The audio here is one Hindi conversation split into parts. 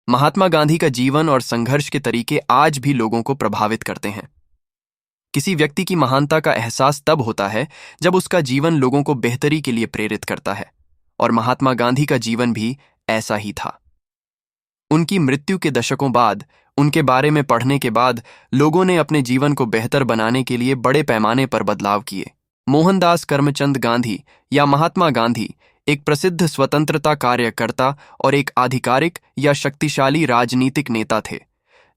महात्मा गांधी का जीवन और संघर्ष के तरीके आज भी लोगों को प्रभावित करते हैं। किसी व्यक्ति की महानता का एहसास तब होता है जब उसका जीवन लोगों को बेहतरी के लिए प्रेरित करता है, और महात्मा गांधी का जीवन भी ऐसा ही था। उनकी मृत्यु के दशकों बाद, उनके बारे में पढ़ने के बाद, लोगों ने अपने जीवन को बेहतर बनाने के लिए बड़े पैमाने पर बदलाव किए। मोहनदास करमचंद गांधी या महात्मा गांधी एक प्रसिद्ध स्वतंत्रता कार्यकर्ता और एक आधिकारिक या शक्तिशाली राजनीतिक नेता थे,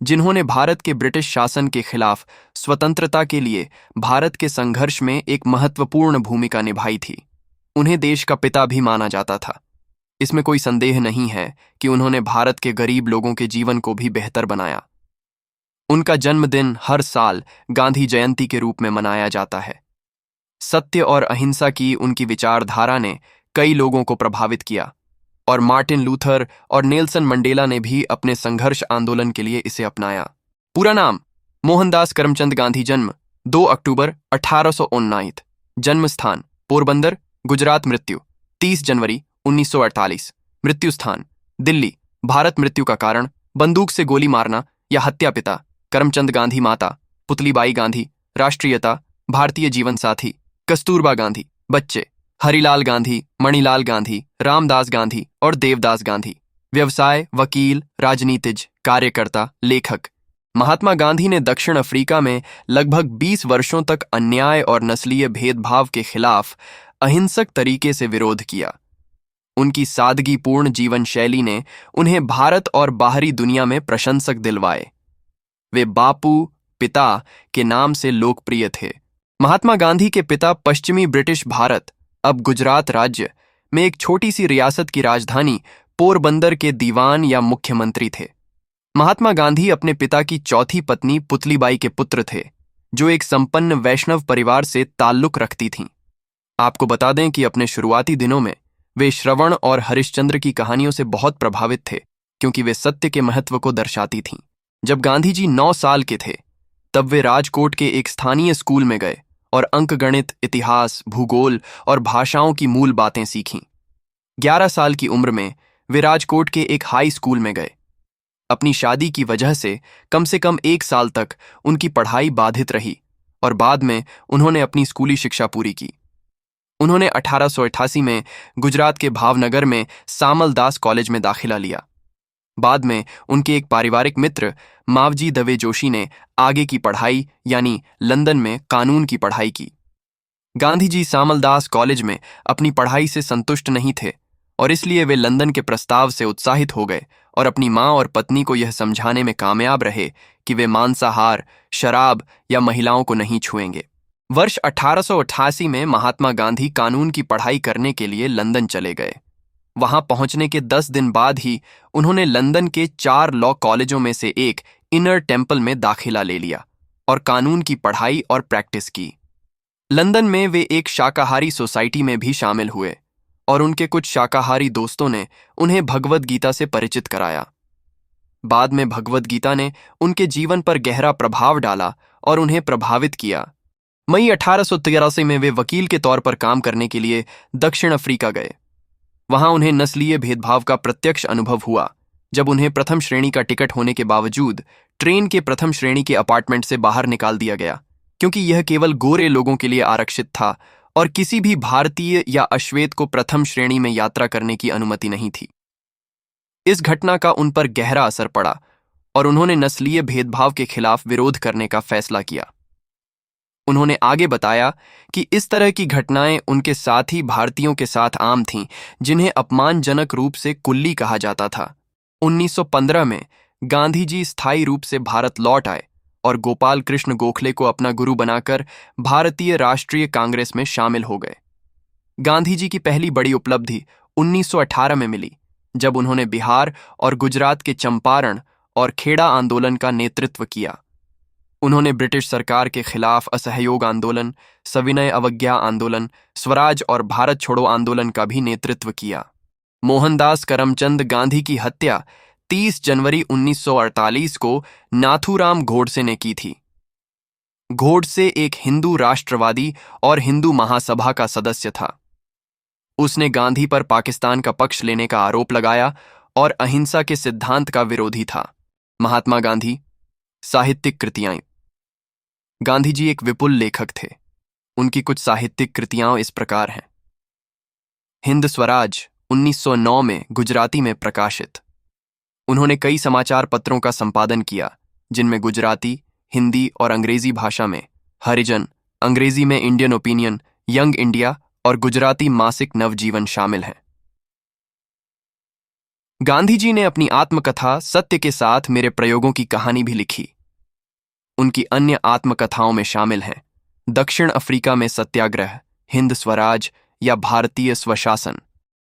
जिन्होंने भारत के ब्रिटिश शासन के खिलाफ स्वतंत्रता के लिए भारत के संघर्ष में एक महत्वपूर्ण भूमिका निभाई थी। उन्हें देश का पिता भी माना जाता था। इसमें कोई संदेह नहीं है कि उन्होंने भारत के गरीब लोगों के जीवन को भी बेहतर बनाया। उनका जन्मदिन हर साल गांधी जयंती के रूप में मनाया जाता है। सत्य और अहिंसा की उनकी विचारधारा ने कई लोगों को प्रभावित किया, और मार्टिन लूथर और नेल्सन मंडेला ने भी अपने संघर्ष आंदोलन के लिए इसे अपनाया। पूरा नाम: मोहनदास करमचंद गांधी। जन्म 2 अक्टूबर 1819। जन्म स्थान: पोरबंदर, गुजरात। मृत्यु 30 जनवरी 1948। मृत्यु स्थान: दिल्ली, भारत। मृत्यु का कारण: बंदूक से गोली मारना या हत्या। पिता: करमचंद गांधी। माता: पुतलीबाई गांधी। राष्ट्रीयता: भारतीय। जीवन साथी: कस्तूरबा गांधी। बच्चे: हरिलाल गांधी, मणिलाल गांधी, रामदास गांधी और देवदास गांधी। व्यवसाय: वकील, राजनीतिज्ञ, कार्यकर्ता, लेखक। महात्मा गांधी ने दक्षिण अफ्रीका में लगभग 20 वर्षों तक अन्याय और नस्लीय भेदभाव के खिलाफ अहिंसक तरीके से विरोध किया। उनकी सादगीपूर्ण जीवन शैली ने उन्हें भारत और बाहरी दुनिया में प्रशंसक दिलवाए। वे बापू, पिता के नाम से लोकप्रिय थे। महात्मा गांधी के पिता पश्चिमी ब्रिटिश भारत, अब गुजरात राज्य में एक छोटी सी रियासत की राजधानी पोरबंदर के दीवान या मुख्यमंत्री थे। महात्मा गांधी अपने पिता की चौथी पत्नी पुतलीबाई के पुत्र थे, जो एक संपन्न वैष्णव परिवार से ताल्लुक रखती थीं। आपको बता दें कि अपने शुरुआती दिनों में वे श्रवण और हरिश्चंद्र की कहानियों से बहुत प्रभावित थे, क्योंकि वे सत्य के महत्व को दर्शाती थीं। जब गांधी जी 9 साल के थे, तब वे राजकोट के एक स्थानीय स्कूल में गए और अंकगणित, इतिहास, भूगोल और भाषाओं की मूल बातें सीखीं। 11 साल की उम्र में वे राजकोट के एक हाई स्कूल में गए। अपनी शादी की वजह से कम 1 साल तक उनकी पढ़ाई बाधित रही, और बाद में उन्होंने अपनी स्कूली शिक्षा पूरी की। उन्होंने 1888 में गुजरात के भावनगर में सामलदास कॉलेज में दाखिला लिया। बाद में उनके एक पारिवारिक मित्र मावजी दवे जोशी ने आगे की पढ़ाई यानी लंदन में कानून की पढ़ाई की। गांधी जी सामलदास कॉलेज में अपनी पढ़ाई से संतुष्ट नहीं थे, और इसलिए वे लंदन के प्रस्ताव से उत्साहित हो गए और अपनी मां और पत्नी को यह समझाने में कामयाब रहे कि वे मांसाहार, शराब या महिलाओं को नहीं छुएंगे। वर्ष 1888 में महात्मा गांधी कानून की पढ़ाई करने के लिए लंदन चले गए। वहां पहुंचने के 10 दिन बाद ही उन्होंने लंदन के 4 लॉ कॉलेजों में से एक इनर टेम्पल में दाखिला ले लिया और कानून की पढ़ाई और प्रैक्टिस की। लंदन में वे एक शाकाहारी सोसाइटी में भी शामिल हुए, और उनके कुछ शाकाहारी दोस्तों ने उन्हें भगवद गीता से परिचित कराया। बाद में भगवद गीता ने उनके जीवन पर गहरा प्रभाव डाला और उन्हें प्रभावित किया। मई 1883 में वे वकील के तौर पर काम करने के लिए दक्षिण अफ्रीका गए। वहां उन्हें नस्लीय भेदभाव का प्रत्यक्ष अनुभव हुआ, जब उन्हें प्रथम श्रेणी का टिकट होने के बावजूद ट्रेन के प्रथम श्रेणी के अपार्टमेंट से बाहर निकाल दिया गया, क्योंकि यह केवल गोरे लोगों के लिए आरक्षित था और किसी भी भारतीय या अश्वेत को प्रथम श्रेणी में यात्रा करने की अनुमति नहीं थी। इस घटना का उन पर गहरा असर पड़ा और उन्होंने नस्लीय भेदभाव के खिलाफ विरोध करने का फैसला किया। उन्होंने आगे बताया कि इस तरह की घटनाएं उनके साथी भारतीयों के साथ आम थीं, जिन्हें अपमानजनक रूप से कुल्ली कहा जाता था। 1915 में गांधी जी स्थायी रूप से भारत लौट आए और गोपाल कृष्ण गोखले को अपना गुरु बनाकर भारतीय राष्ट्रीय कांग्रेस में शामिल हो गए। गांधी जी की पहली बड़ी उपलब्धि 1918 में मिली, जब उन्होंने बिहार और गुजरात के चंपारण और खेड़ा आंदोलन का नेतृत्व किया। उन्होंने ब्रिटिश सरकार के खिलाफ असहयोग आंदोलन, सविनय अवज्ञा आंदोलन, स्वराज और भारत छोड़ो आंदोलन का भी नेतृत्व किया। मोहनदास करमचंद गांधी की हत्या 30 जनवरी 1948 को नाथूराम गोडसे ने की थी। गोडसे एक हिंदू राष्ट्रवादी और हिंदू महासभा का सदस्य था। उसने गांधी पर पाकिस्तान का पक्ष लेने का आरोप लगाया और अहिंसा के सिद्धांत का विरोधी था। महात्मा गांधी। साहित्यिक कृतियां। गांधी जी एक विपुल लेखक थे। उनकी कुछ साहित्यिक कृतियां इस प्रकार हैं। हिंद स्वराज 1909 में गुजराती में प्रकाशित। उन्होंने कई समाचार पत्रों का संपादन किया, जिनमें गुजराती, हिंदी और अंग्रेजी भाषा में हरिजन, अंग्रेजी में इंडियन ओपिनियन, यंग इंडिया और गुजराती मासिक नवजीवन शामिल हैं। गांधी जी ने अपनी आत्मकथा सत्य के साथ मेरे प्रयोगों की कहानी भी लिखी। उनकी अन्य आत्मकथाओं में शामिल हैं दक्षिण अफ्रीका में सत्याग्रह, हिंद स्वराज या भारतीय स्वशासन।